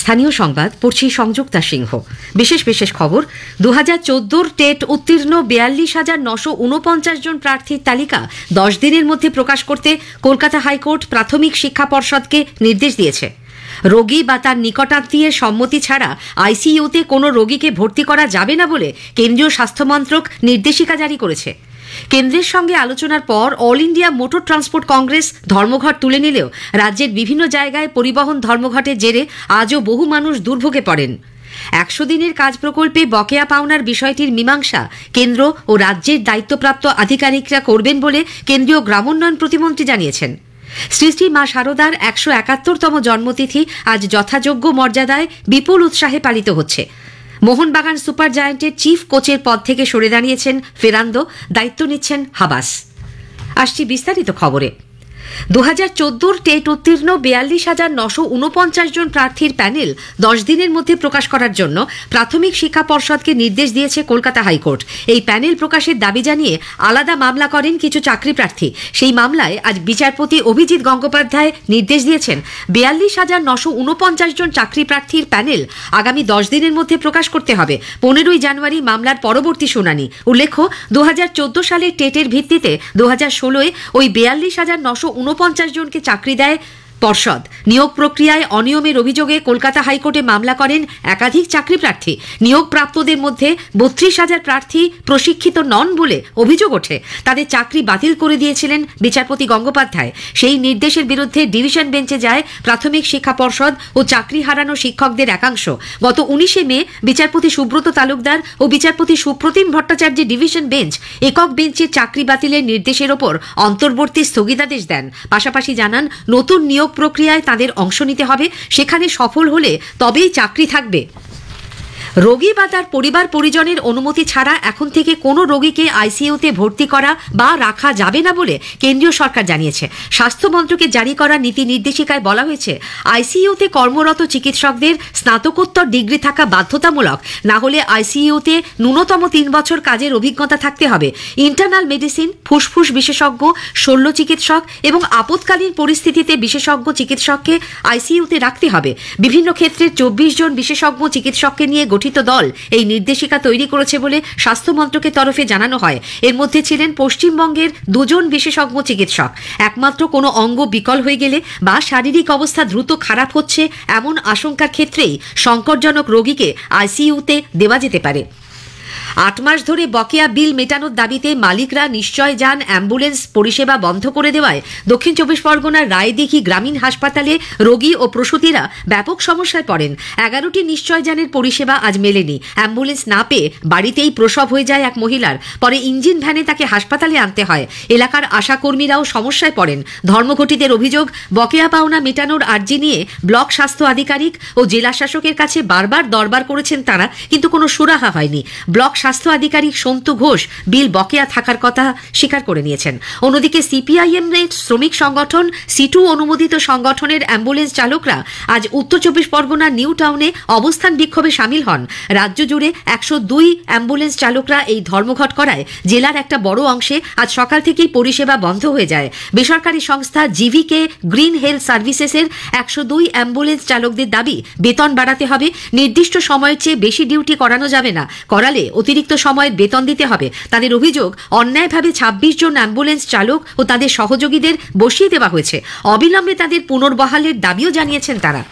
স্থানীয় সংবাদ পড়ছি সংযুক্তা সিংহ। বিশেষ খবর, 2014 টেট উত্তীর্ণ 42,949 জন প্রার্থীর তালিকা 10 দিনের মধ্যে প্রকাশ করতে কলকাতা হাইকোর্ট প্রাথমিক শিক্ষা পর্ষদকে নির্দেশ দিয়েছে। রোগী বা তার নিকটাত্মীয়ের সম্মতি ছাড়া আইসিইউতে কোনো রোগীকে ভর্তি করা যাবে না বলে কেন্দ্রীয় স্বাস্থ্য মন্ত্রক নির্দেশিকা জারি করেছে। কেন্দ্রের সঙ্গে আলোচনার পর all India motor transport Congress ধর্মঘট তুলে নিলেও রাজ্যের বিভিন্ন জায়গায় পরিবহন ধর্মঘটের জেরে আজও বহু মানুষ দুর্ভোগে পড়েন। 100 দিনের কাজ প্রকল্পে বকেয়া পাওনার বিষয়টির মীমাংসা কেন্দ্র ও রাজ্যের দায়িত্বপ্রাপ্ত আধিকারিকরা করবেন বলে কেন্দ্রীয় গ্রামোন্নয়ন প্রতিমন্ত্রী জানিয়েছেন। শ্রী শ্রী মা শারদার 171তম জন্মতিথি আজ যথাযোগ্য মর্যাদায় বিপুল উৎসাহে পালিত হচ্ছে। মোহনবাগান সুপার জায়ান্টের চিফ কোচের পদ থেকে সরে দাঁড়িয়েছেন ফেরান্দো, দায়িত্ব নিচ্ছেন হাবাস। আসছি বিস্তারিত খবরে। 2014 টেট উত্তীর্ণ 42,949 জন প্রার্থীর প্যানেল 10 দিনের মধ্যে প্রকাশ করার জন্য প্রাথমিক শিক্ষা পর্ষদকে নির্দেশ দিয়েছে কলকাতা হাইকোর্ট। এই প্যানেল প্রকাশের দাবি জানিয়ে আলাদা মামলা করেন কিছু চাকরি প্রার্থী। সেই মামলায় আজ বিচারপতি অভিজিৎ গঙ্গোপাধ্যায় নির্দেশ দিয়েছেন 42,949 জন চাকরি প্রার্থীর প্যানেল আগামী 10 দিনের মধ্যে প্রকাশ করতে হবে। 15ই জানুয়ারি মামলার পরবর্তী শুনানি। উল্লেখ্য, 2014 সালের টেটের ভিত্তিতে 2016-এ ওই 42,949 জনকে চাকরি দেয় পর্ষদ। নিয়োগ প্রক্রিয়ায় অনিয়মের অভিযোগে কলকাতা হাইকোর্টে মামলা করেন একাধিক চাকরি প্রার্থী। নিয়োগপ্রাপ্তদের মধ্যে 32,000 প্রার্থী প্রশিক্ষিত নন বলে অভিযোগ ওঠে। তাদের চাকরি বাতিল করে দিয়েছিলেন বিচারপতি গঙ্গোপাধ্যায়। সেই নির্দেশের বিরুদ্ধে ডিভিশন বেঞ্চে যায় প্রাথমিক শিক্ষা পর্ষদ ও চাকরি হারানো শিক্ষকদের একাংশ। গত 19শে মে বিচারপতি সুব্রত তালুকদার ও বিচারপতি সুপ্রতিম ভট্টাচার্যের ডিভিশন বেঞ্চ একক বেঞ্চের চাকরি বাতিলের নির্দেশের ওপর অন্তর্বর্তী স্থগিতাদেশ দেন। পাশাপাশি জানান, নতুন নিয়োগ প্রক্রিয়ায় তাদের অংশ নিতে হবে, সেখানে সফল হলে তবেই চাকরি থাকবে। রোগী বা তার পরিবার পরিজনের অনুমতি ছাড়া এখন থেকে কোনো রোগীকে আইসিইউতে ভর্তি করা বা রাখা যাবে না বলে কেন্দ্রীয় সরকার জানিয়েছে। স্বাস্থ্য মন্ত্রকের জারি করা নীতি নির্দেশিকায় বলা হয়েছে, আইসিইউতে কর্মরত চিকিৎসকদের স্নাতকোত্তর ডিগ্রি থাকা বাধ্যতামূলক, না হলে আইসিইউতে ন্যূনতম 3 বছর কাজের অভিজ্ঞতা থাকতে হবে। ইন্টারনাল মেডিসিন, ফুসফুস বিশেষজ্ঞ, শল্য চিকিৎসক এবং আপৎকালীন পরিস্থিতিতে বিশেষজ্ঞ চিকিৎসককে আইসিইউতে রাখতে হবে। বিভিন্ন ক্ষেত্রে 24 জন বিশেষজ্ঞ চিকিৎসককে নিয়ে গঠিত দল এই নির্দেশিকা তৈরি করেছে বলে স্বাস্থ্য মন্ত্রকের তরফে জানানো হয়। এর মধ্যে ছিলেন পশ্চিমবঙ্গের 2 জন বিশেষজ্ঞ চিকিৎসক। একমাত্র কোনো অঙ্গ বিকল হয়ে গেলে বা শারীরিক অবস্থা দ্রুত খারাপ হচ্ছে এমন আশঙ্কার ক্ষেত্রেই সংকটজনক রোগীকে আইসিইউতে দেওয়া যেতে পারে। 8 মাস ধরে বকেয়া বিল মেটানোর দাবিতে মালিকরা নিশ্চয় যান অ্যাম্বুলেন্স পরিষেবা বন্ধ করে দেওয়ায় দক্ষিণ 24 পরগনার রায়দিঘি গ্রামীণ হাসপাতালে রোগী ও প্রসূতিরা ব্যাপক সমস্যায় পড়েন। 11টি নিশ্চয় যানের পরিষেবা আজ মেলেনি। অ্যাম্বুলেন্স না পেয়ে বাড়িতেই প্রসব হয়ে যায় এক মহিলার। পরে ইঞ্জিন ভ্যানে তাকে হাসপাতালে আনতে হয়। এলাকার আশাকর্মীরাও সমস্যায় পড়েন। ধর্মঘটিদের অভিযোগ, বকেয়া পাওনা মেটানোর আর্জি নিয়ে ব্লক স্বাস্থ্য আধিকারিক ও জেলা শাসকের কাছে বারবার দরবার করেছেন তারা, কিন্তু কোনো সুরাহা হয়নি। ব্লক স্বাস্থ্য আধিকারিক সন্তু ঘোষ বিল বকেয়া থাকার কথা স্বীকার করে নিয়েছেন। অন্যদিকে সিপিআইএম এর শ্রমিক সংগঠন সিটু অনুমোদিত সংগঠনের অ্যাম্বুলেন্স চালকরা আজ উত্তর 24 পরগনার নিউ টাউনে অবস্থান বিক্ষোভে সামিল হন। রাজ্য জুড়ে 102 অ্যাম্বুলেন্স চালকরা এই ধর্মঘট করায় জেলার একটা বড় অংশে আজ সকাল থেকেই পরিষেবা বন্ধ হয়ে যায়। বেসরকারি সংস্থা জিভিকে গ্রিন হেলথ সার্ভিসেসের 102 অ্যাম্বুলেন্স চালকদের দাবি, বেতন বাড়াতে হবে, নির্দিষ্ট সময়ের চেয়ে বেশি ডিউটি করানো যাবে না, করালে অতিরিক্ত সময়ের বেতন দিতে হবে। তাদের অভিযোগ, অন্যায়ভাবে 26 জন অ্যাম্বুলেন্স চালক ও তাদের সহযোগীদের বসিয়ে দেওয়া হয়েছে। অবিলম্বে তাদের পুনর্বহালের দাবিও জানিয়েছেন তারা।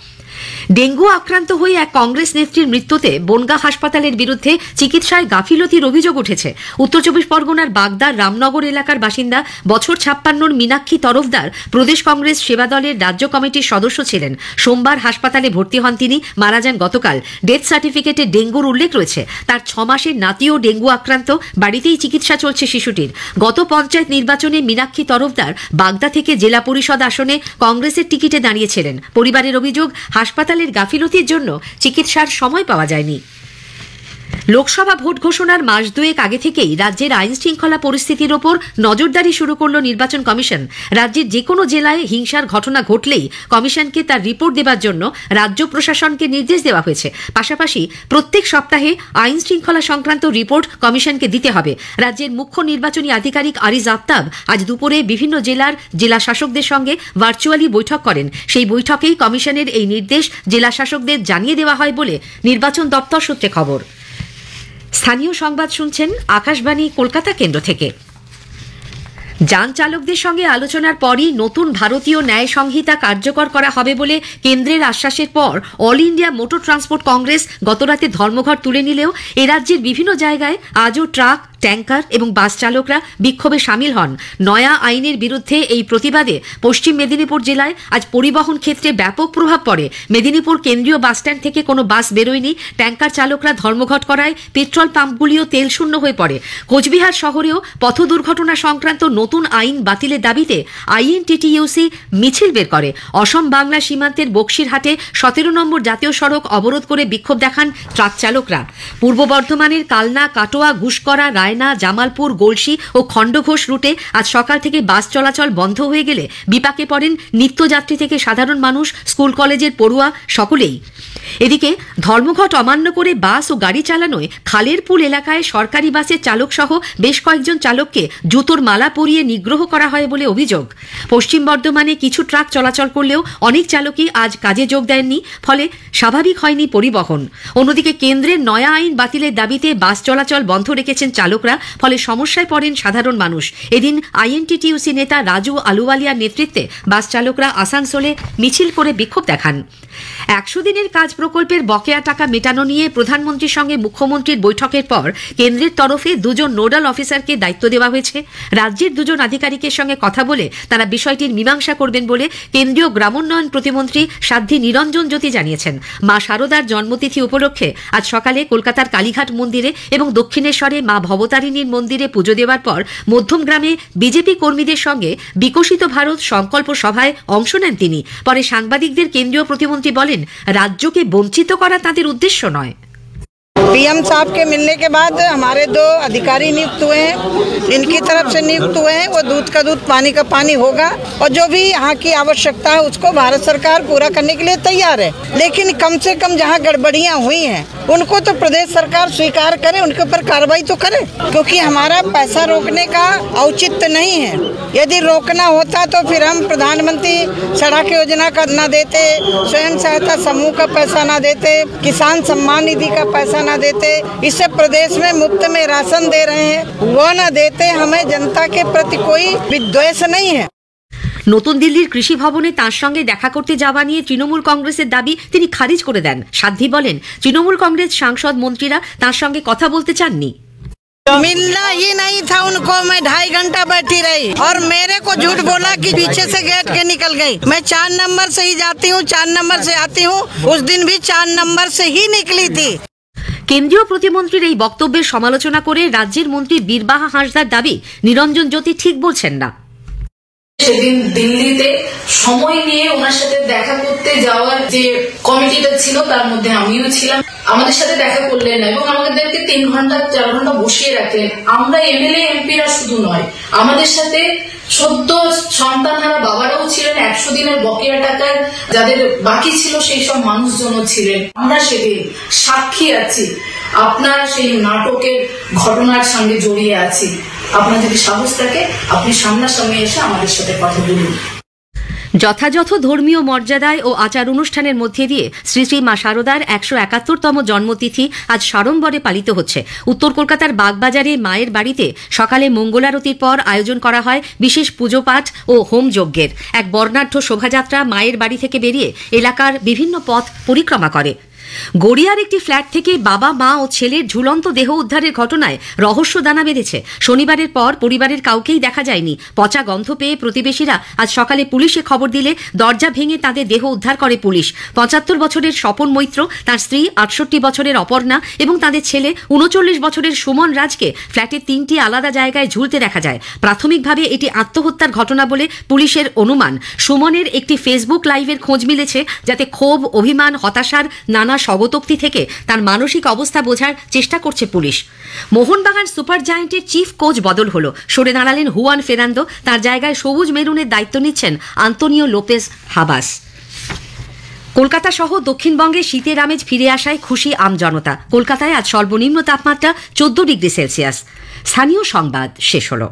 ডেঙ্গু আক্রান্ত হয়ে এক কংগ্রেস নেত্রীর মৃত্যুতে বনগাঁ হাসপাতালের বিরুদ্ধে চিকিৎসায় গাফিলতির অভিযোগ উঠেছে। উত্তর 24 পরগনার বাগদার রামনগর এলাকার বাসিন্দা বছর 56 মীনাক্ষী তরফদার প্রদেশ কংগ্রেস সেবা দলের রাজ্য কমিটির সদস্য ছিলেন। সোমবার হাসপাতালে ভর্তি হন তিনি, মারা যান গতকাল। ডেথ সার্টিফিকেটে ডেঙ্গুর উল্লেখ রয়েছে। তার 6 মাসের নাতিও ডেঙ্গু আক্রান্ত, বাড়িতেই চিকিৎসা চলছে শিশুটির। গত পঞ্চায়েত নির্বাচনে মীনাক্ষী তরফদার বাগদা থেকে জেলা পরিষদ আসনে কংগ্রেসের টিকিটে দাঁড়িয়েছিলেন। পরিবারের অভিযোগ, হাসপাতালের গাফিলতির জন্য চিকিৎসার সময় পাওয়া যায়নি। লোকসভা ভোট ঘোষণার মাস দুয়েক আগে থেকেই রাজ্যের আইন শৃঙ্খলা পরিস্থিতির ওপর নজরদারি শুরু করল নির্বাচন কমিশন। রাজ্যের যে কোনো জেলায় হিংসার ঘটনা ঘটলেই কমিশনকে তার রিপোর্ট দেবার জন্য রাজ্য প্রশাসনকে নির্দেশ দেওয়া হয়েছে। পাশাপাশি প্রত্যেক সপ্তাহে আইন শৃঙ্খলা সংক্রান্ত রিপোর্ট কমিশনকে দিতে হবে। রাজ্যের মুখ্য নির্বাচনী আধিকারিক আরিজ আফতাব আজ দুপুরে বিভিন্ন জেলার জেলা শাসকদের সঙ্গে ভার্চুয়ালি বৈঠক করেন। সেই বৈঠকেই কমিশনের এই নির্দেশ জেলা শাসকদের জানিয়ে দেওয়া হয় বলে নির্বাচন দপ্তর সূত্রে খবর। স্থানীয় সংবাদ শুনছেন আকাশবাণী কলকাতা কেন্দ্র থেকে। যান চালকদের সঙ্গে আলোচনার পরই নতুন ভারতীয় ন্যায় সংহিতা কার্যকর করা হবে বলে কেন্দ্রের আশ্বাসের পর all India motor transport Congress গতরাতে ধর্মঘট তুলে নিলেও এ রাজ্যের বিভিন্ন জায়গায় আজও ট্রাক, ট্যাঙ্কার এবং বাস চালকরা বিক্ষোভে সামিল হন। নয়া আইনের বিরুদ্ধে এই প্রতিবাদে পশ্চিম মেদিনীপুর জেলায় আজ পরিবহন ক্ষেত্রে ব্যাপক প্রভাব পড়ে। মেদিনীপুর কেন্দ্রীয় বাসস্ট্যান্ড থেকে কোনো বাস বেরোয়নি। ট্যাঙ্কার চালকরা ধর্মঘট করায় পেট্রোল পাম্পগুলিও তেল শূন্য হয়ে পড়ে। কোচবিহার শহরেও পথ দুর্ঘটনা সংক্রান্ত নতুন আইন বাতিলের দাবিতে আইএনটিটিইউসি মিছিল বের করে। অসম বাংলা সীমান্তের বক্সিরহাটে 17 নম্বর জাতীয় সড়ক অবরোধ করে বিক্ষোভ দেখান ট্রাক চালকরা। পূর্ব বর্ধমানের কালনা, কাটোয়া, ঘুষকরা, রায়না, জামালপুর, গলসি ও খণ্ডঘোষ রুটে আজ সকাল থেকে বাস চলাচল বন্ধ হয়ে গেলে বিপাকে পড়েন নিত্যযাত্রী থেকে সাধারণ মানুষ, স্কুল কলেজের পড়ুয়া সকলেই। এদিকে ধর্মঘট অমান্য করে বাস ও গাড়ি চালানোয় খালেরপুল এলাকায় সরকারি বাসের চালক সহ বেশ কয়েকজন চালককে জুতোর মালা পরিয়ে নিগ্রহ করা হয় বলে অভিযোগ। পশ্চিম বর্ধমানে কিছু ট্রাক চলাচল করলেও অনেক চালকই আজ কাজে যোগ দেননি, ফলে স্বাভাবিক হয়নি পরিবহন। অন্যদিকে কেন্দ্রের নয়া আইন বাতিলের দাবিতে বাস চলাচল বন্ধ রেখেছেন চালকরা, ফলে সমস্যায় পড়েন সাধারণ মানুষ। এদিন আইএনটিটিইউসি নেতা রাজু আলুওয়ালিয়ার নেতৃত্বে বাস চালকরা আসানসোলে মিছিল করে বিক্ষোভ দেখান। 100 দিনের কাজ প্রকল্পের বকেয়া টাকা মেটানো নিয়ে প্রধানমন্ত্রীর সঙ্গে মুখ্যমন্ত্রীর বৈঠকের পর কেন্দ্রের তরফে 2 জন নোডাল অফিসারকে দায়িত্ব দেওয়া হয়েছে। রাজ্যের 2 জন আধিকারিকের সঙ্গে কথা বলে তারা বিষয়টির মীমাংসা করবেন বলে কেন্দ্রীয় গ্রামোন্নয়ন প্রতিমন্ত্রী সাধ্বী নিরঞ্জন জ্যোতি জানিয়েছেন। মা শারদার জন্মতিথি উপলক্ষে আজ সকালে কলকাতার কালীঘাট মন্দিরে এবং দক্ষিণেশ্বরে মা ভবতারিণীর মন্দিরে পুজো দেওয়ার পর মধ্যমগ্রামে বিজেপি কর্মীদের সঙ্গে বিকশিত ভারত সংকল্প সভায় অংশ নেন তিনি। পরে সাংবাদিকদের কেন্দ্রীয় প্রতিমন্ত্রী বলেন, রাজ্যকে বঞ্চিত করা তাদের উদ্দেশ্য নয়। पीएम साहब के मिलने के बाद हमारे 2 अधिकारी नियुक्त हुए हैं, इनकी तरफ से नियुक्त हुए हैं। वो दूध का दूध, पानी का पानी होगा और जो भी यहाँ की आवश्यकता है उसको भारत सरकार पूरा करने के लिए तैयार है। लेकिन कम से कम जहाँ गड़बड़ियाँ हुई हैं उनको तो प्रदेश सरकार स्वीकार करे, उनके ऊपर कार्रवाई तो करे, क्योंकि हमारा पैसा रोकने का औचित्य नहीं है। यदि रोकना होता तो फिर हम प्रधानमंत्री सड़क योजना का न देते, स्वयं सहायता समूह का पैसा न देते, किसान सम्मान निधि का पैसा न देते, इससे प्रदेश में मुफ्त में राशन दे रहे हैं वो न देते। हमें जनता के प्रति कोई विद्वेष नहीं है। নতুন দিল্লির কৃষি ভবনে তার সঙ্গে দেখা করতে যাওয়া নিয়ে তৃণমূল কংগ্রেসের দাবি তিনি খারিজ করে দেন। সাধ্বী বলেন, তৃণমূল কংগ্রেস সাংসদ মন্ত্রীরা তার সঙ্গে কথা বলতে চাননি। मिलना ही नहीं था उनको। मैं 2.5 घंटा बैठी रही और मेरे को झूठ बोला कि पीछे से गेट के निकल गई। मैं 4 नंबर से ही जाती हूँ, 4 नंबर से आती हूँ। उस दिन भी 4 नंबर से ही निकली थी। কেন্দ্রীয় প্রতিমন্ত্রীর এই বক্তব্যের সমালোচনা করে রাজ্যের মন্ত্রী বীরবাহা হাঁসদার দাবি, নিরঞ্জন জ্যোতি ঠিক বলছেন না। সেদিন দিল্লিতে সময় নিয়ে ওনার সাথে দেখা করতে যাওয়ার যে কমিটিটা ছিল তার মধ্যে আমিও ছিলাম। আমাদের সাথে দেখা করলেন না এবং আমাদেরকে 3 ঘন্টা 4 ঘন্টা বসিয়ে রাখলেন। আমরা এমএলএ এমপিরা শুধু নয়, আমাদের সাথে সদ্য সন্তানহারা বাবারাও ছিলেন, 100 দিনের বকেয়া টাকার যাদের বাকি ছিল সেই সব মানুষজনও ছিলেন। আমরা সেদিন সাক্ষী আছি, আপনার সেই নাটকের ঘটনার সঙ্গে জড়িয়ে আছি। আপনার যদি সাহস থাকে আপনি সামনাসামনি এসে আমাদের সাথে কথা বলুন। যথাযথ ধর্মীয় মর্যাদায় ও আচার অনুষ্ঠানের মধ্যে দিয়ে শ্রী শ্রী মা শারদার 171তম জন্মতিথি আজ সাড়ম্বরে পালিত হচ্ছে। উত্তর কলকাতার বাগবাজারে মায়ের বাড়িতে সকালে মঙ্গলারতির পর আয়োজন করা হয় বিশেষ পুজো পাঠ ও হোম যজ্ঞের। এক বর্ণাঢ্য শোভাযাত্রা মায়ের বাড়ি থেকে বেরিয়ে এলাকার বিভিন্ন পথ পরিক্রমা করে। গড়িয়ার একটি ফ্ল্যাট থেকে বাবা, মা ও ছেলের ঝুলন্ত দেহ উদ্ধারের ঘটনায় রহস্য দানা বেঁধেছে। শনিবারের পর পরিবারের কাউকেই দেখা যায়নি। পচা গন্ধ পেয়ে প্রতিবেশীরা আজ সকালে পুলিশে খবর দিলে দরজা ভেঙে তাদের দেহ উদ্ধার করে পুলিশ। 75 বছরের স্বপন মৈত্র, তার স্ত্রী 68 বছরের অপর্ণা এবং তাদের ছেলে 39 বছরের সুমন রাজকে ফ্ল্যাটের 3টি আলাদা জায়গায় ঝুলতে দেখা যায়। প্রাথমিকভাবে এটি আত্মহত্যার ঘটনা বলে পুলিশের অনুমান। সুমনের একটি ফেসবুক লাইভের খোঁজ মিলেছে, যাতে ক্ষোভ, অভিমান, হতাশার নানা নানা স্বগতোক্তি থেকে তার মানসিক অবস্থা বোঝার চেষ্টা করছে পুলিশ। মোহনবাগান সুপার জায়ান্টের চিফ কোচ বদল হলো, সরে দাঁড়ালেন হুয়ান ফেরান্দো, তার জায়গায় সবুজ মেরুনের দায়িত্ব নিচ্ছেন আন্তোনিও লোপেজ হাবাস। কলকাতা সহ দক্ষিণবঙ্গে শীতের আমেজ ফিরে আসায় খুশি আমজনতা। কলকাতায় আজ সর্বনিম্ন তাপমাত্রা 14 ডিগ্রি সেলসিয়াস। স্থানীয় সংবাদ শেষ হলো।